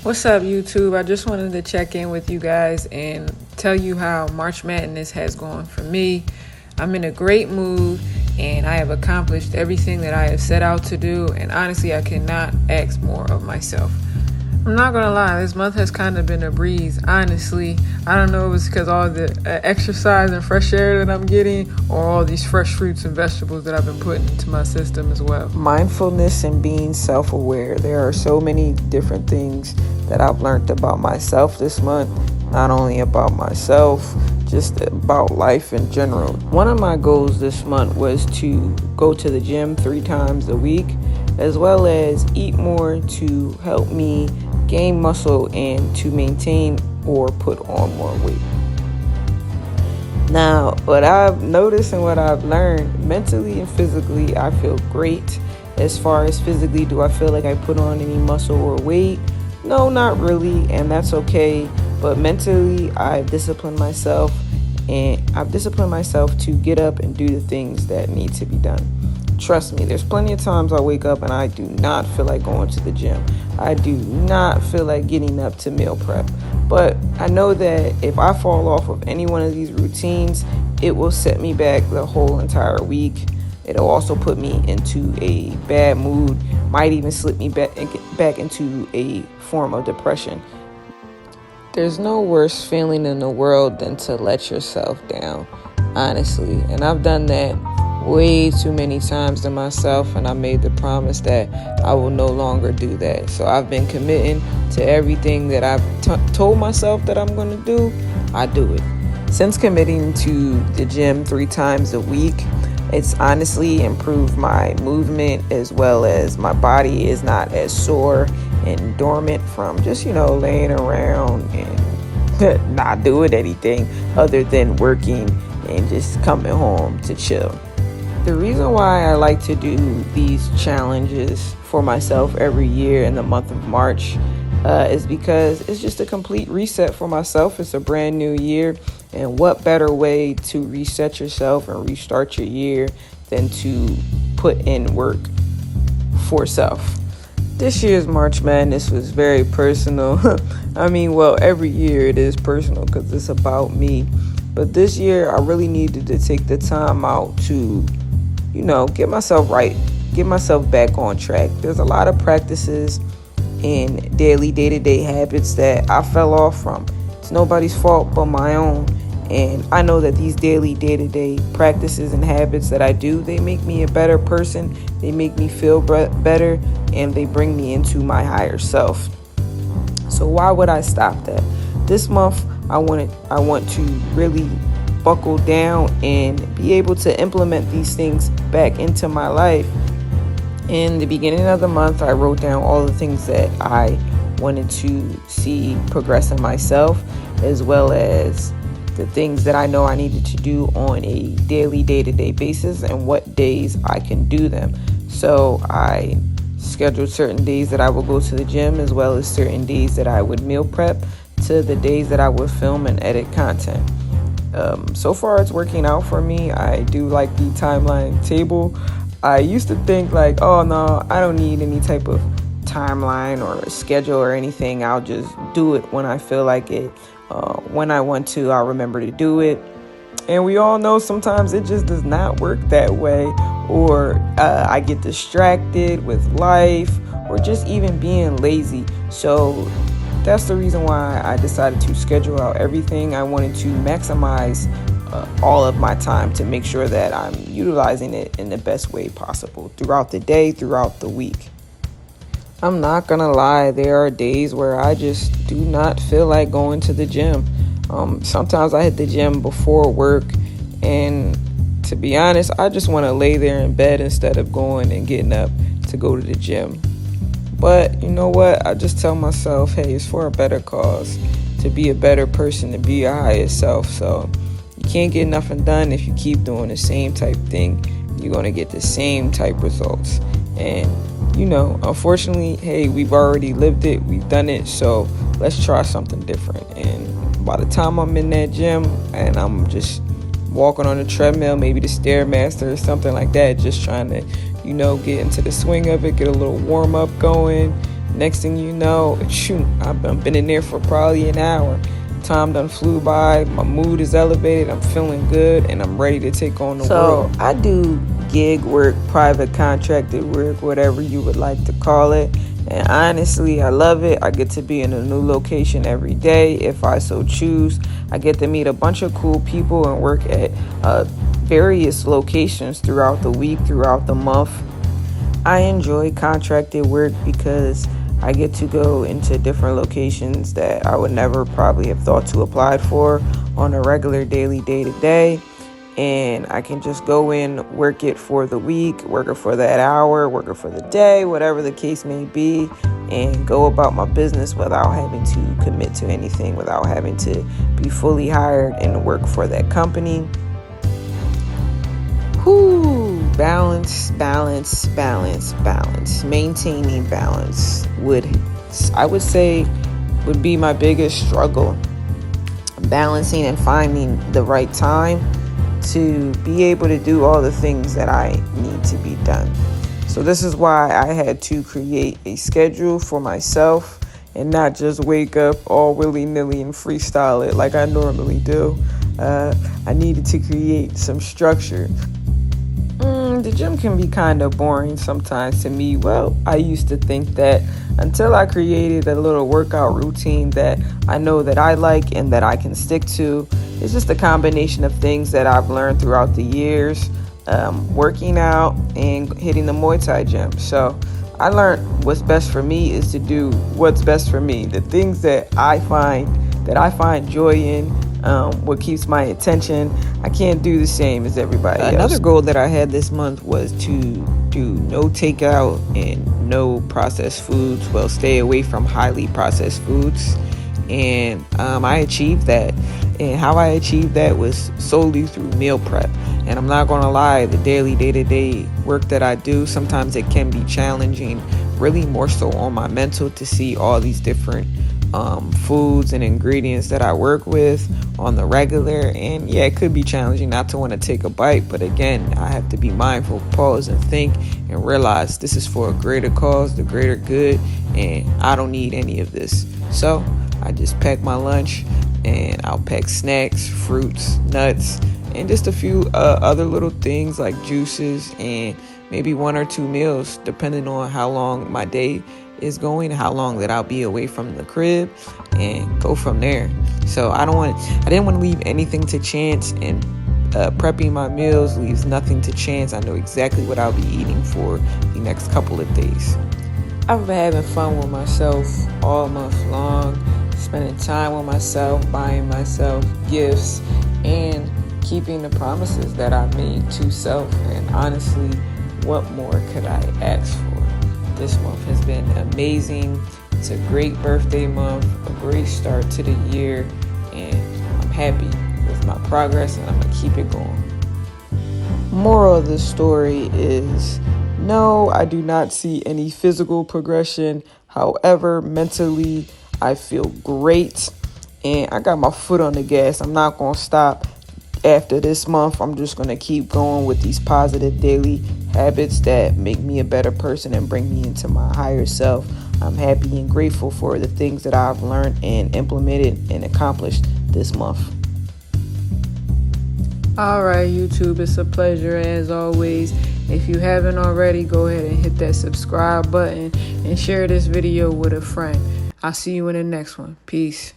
What's up, YouTube? I just wanted to check in with you guys and tell you how March Madness has gone for me. I'm in a great mood and I have accomplished everything that I have set out to do, and honestly, I cannot ask more of myself. I'm not gonna lie, this month has kind of been a breeze, honestly. I don't know if it's because all the exercise and fresh air that I'm getting, or all these fresh fruits and vegetables that I've been putting into my system as well. Mindfulness and being self-aware. There are so many different things that I've learned about myself this month, not only about myself, just about life in general. One of my goals this month was to go to the gym 3 times a week, as well as eat more to help me gain muscle and to maintain or put on more weight. Now, what I've noticed and what I've learned, mentally and physically, I feel great. As far as physically, do I feel like I put on any muscle or weight? No, not really, and that's okay. But mentally, I've disciplined myself to get up and do the things that need to be done. Trust me, there's plenty of times I wake up and I do not feel like going to the gym. I do not feel like getting up to meal prep. But I know that if I fall off of any one of these routines, it will set me back the whole entire week. It'll also put me into a bad mood, might even slip me back into a form of depression. There's no worse feeling in the world than to let yourself down, honestly. And I've done that way too many times to myself, and I made the promise that I will no longer do that. So I've been committing to everything that I've told myself that I'm going to do. I do it. Since committing to the gym 3 times a week, it's honestly improved my movement, as well as my body is not as sore and dormant from just, laying around and not doing anything other than working and just coming home to chill. The reason why I like to do these challenges for myself every year in the month of March is because it's just a complete reset for myself. It's a brand new year, and what better way to reset yourself and restart your year than to put in work for self. This year's March Madness was very personal. Every year it is personal because it's about me. But this year I really needed to take the time out to get myself right, get myself back on track. There's a lot of practices and daily day-to-day habits that I fell off from. It's nobody's fault but my own. And I know that these daily day-to-day practices and habits that I do, they make me a better person. They make me feel better, and they bring me into my higher self. So why would I stop that? This month, I want to really buckle down and be able to implement these things back into my life. In the beginning of the month, I wrote down all the things that I wanted to see progress in myself, as well as the things that I know I needed to do on a daily, day-to-day basis, and what days I can do them. So I scheduled certain days that I would go to the gym, as well as certain days that I would meal prep, to the days that I would film and edit content. So far it's working out for me. I do like the timeline table. I used to think like, oh no, I don't need any type of timeline or schedule or anything. I'll just do it when I feel like it. When I want to, I'll remember to do it. And we all know sometimes it just does not work that way, or I get distracted with life, or just even being lazy. So that's the reason why I decided to schedule out everything. I wanted to maximize all of my time to make sure that I'm utilizing it in the best way possible throughout the day, throughout the week. I'm not gonna lie, there are days where I just do not feel like going to the gym. Sometimes I hit the gym before work, and to be honest, I just want to lay there in bed instead of going and getting up to go to the gym. But you know what? I just tell myself, hey, it's for a better cause, to be a better person, to be your highest self. So you can't get nothing done if you keep doing the same type thing. You're going to get the same type results. And, unfortunately, hey, we've already lived it. We've done it. So let's try something different. And by the time I'm in that gym and I'm just walking on the treadmill, maybe the Stairmaster or something like that, just trying to, get into the swing of it, get a little warm up going, Next thing you know, shoot, I've been in there for probably an hour. Time done flew by, my mood is elevated, I'm feeling good, and I'm ready to take on the world. So I do gig work, private contracted work, whatever you would like to call it. And honestly, I love it. I get to be in a new location every day if I so choose. I get to meet a bunch of cool people and work at various locations throughout the week, throughout the month. I enjoy contracted work because I get to go into different locations that I would never probably have thought to apply for on a regular daily day-to-day. And I can just go in, work it for the week, work it for that hour, work it for the day, whatever the case may be, and go about my business without having to commit to anything, without having to be fully hired and work for that company. Balance. Maintaining balance I would say would be my biggest struggle. Balancing and finding the right time to be able to do all the things that I need to be done. So this is why I had to create a schedule for myself and not just wake up all willy-nilly and freestyle it like I normally do. I needed to create some structure. The gym can be kind of boring sometimes to me. Well, I used to think that until I created a little workout routine that I know that I like and that I can stick to. It's just a combination of things that I've learned throughout the years, working out and hitting the Muay Thai gym. So I learned what's best for me is to do what's best for me. The things that I find joy in, what keeps my attention. I can't do the same as everybody else. Another goal that I had this month was to do no takeout and no processed foods. Well, stay away from highly processed foods. And I achieved that. And how I achieved that was solely through meal prep. And I'm not going to lie, the daily day-to-day work that I do, sometimes it can be challenging, really more so on my mental to see all these different foods and ingredients that I work with on the regular. And yeah, it could be challenging not to want to take a bite, but again, I have to be mindful, pause and think and realize this is for a greater cause, the greater good, and I don't need any of this. So I just pack my lunch and I'll pack snacks, fruits, nuts, and just a few other little things like juices and maybe 1 or 2 meals depending on how long my day is going, how long that I'll be away from the crib, and go from there. So I didn't want to leave anything to chance, and prepping my meals leaves nothing to chance. I know exactly what I'll be eating for the next couple of days. I've been having fun with myself all month long, spending time with myself, buying myself gifts, and keeping the promises that I made to self. And honestly, what more could I ask for? This month has been amazing. It's a great birthday month, a great start to the year, and I'm happy with my progress and I'm gonna keep it going. Moral of the story is, no, I do not see any physical progression. However, mentally, I feel great and I got my foot on the gas. I'm not gonna stop. After this month, I'm just going to keep going with these positive daily habits that make me a better person and bring me into my higher self. I'm happy and grateful for the things that I've learned and implemented and accomplished this month. All right, YouTube, it's a pleasure as always. If you haven't already, go ahead and hit that subscribe button and share this video with a friend. I'll see you in the next one. Peace.